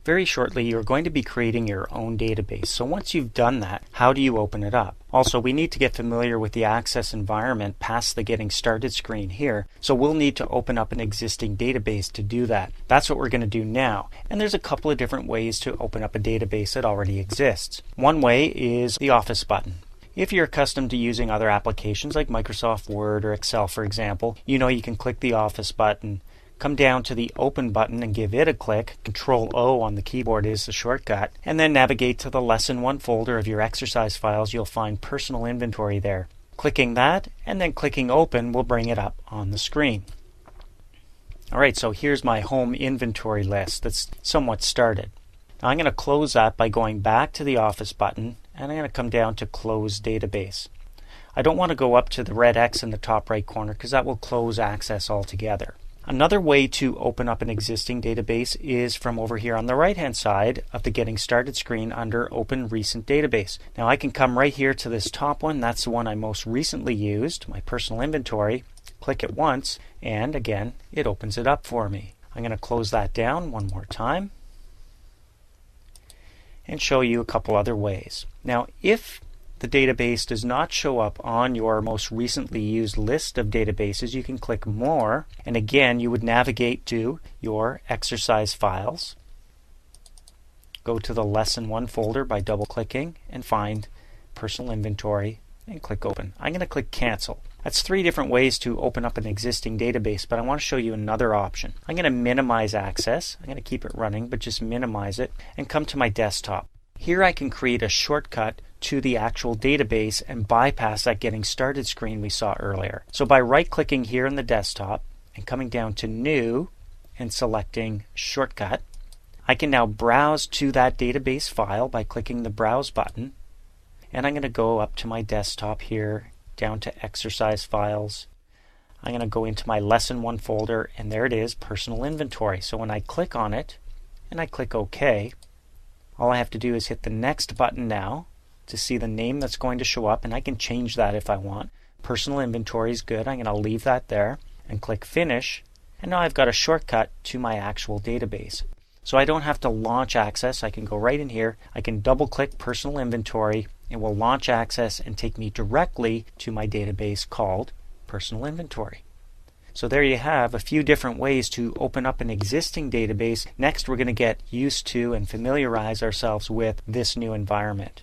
Very shortly, you're going to be creating your own database. So once you've done that, how do you open it up? Also, we need to get familiar with the Access environment past the Getting Started screen here. So we'll need to open up an existing database to do that. That's what we're going to do now. And there's a couple of different ways to open up a database that already exists. One way is the Office button. If you're accustomed to using other applications like Microsoft Word or Excel, for example, you know you can click the Office button, come down to the Open button and give it a click. Control-O on the keyboard is the shortcut. And then navigate to the Lesson 1 folder of your exercise files. You'll find Personal Inventory there. Clicking that and then clicking Open will bring it up on the screen. Alright, so here's my home inventory list that's somewhat started. Now I'm going to close that by going back to the Office button and I'm going to come down to Close Database. I don't want to go up to the red X in the top right corner because that will close Access altogether. Another way to open up an existing database is from over here on the right hand side of the Getting Started screen under Open Recent Database. Now I can come right here to this top one. That's the one I most recently used, my personal inventory. Click it once and again it opens it up for me. I'm going to close that down one more time and show you a couple other ways. Now if the database does not show up on your most recently used list of databases, you can click More, and again you would navigate to your exercise files. Go to the Lesson 1 folder by double clicking and find Personal Inventory and click Open. I'm going to click Cancel. That's 3 different ways to open up an existing database, but I want to show you another option. I'm going to minimize Access. I'm going to keep it running, but just minimize it and come to my desktop. Here I can create a shortcut to the actual database and bypass that Getting Started screen we saw earlier. So by right-clicking here in the desktop and coming down to New and selecting Shortcut, I can now browse to that database file by clicking the Browse button. And I'm going to go up to my desktop here, down to Exercise Files. I'm going to go into my Lesson 1 folder, and there it is, Personal Inventory. So when I click on it and I click OK, all I have to do is hit the Next button now to see the name that's going to show up, and I can change that if I want. Personal Inventory is good. I'm going to leave that there and click Finish, and now I've got a shortcut to my actual database. So I don't have to launch Access. I can go right in here. I can double click Personal Inventory. It will launch Access and take me directly to my database called Personal Inventory. So there you have a few different ways to open up an existing database. Next, we're going to get used to and familiarize ourselves with this new environment.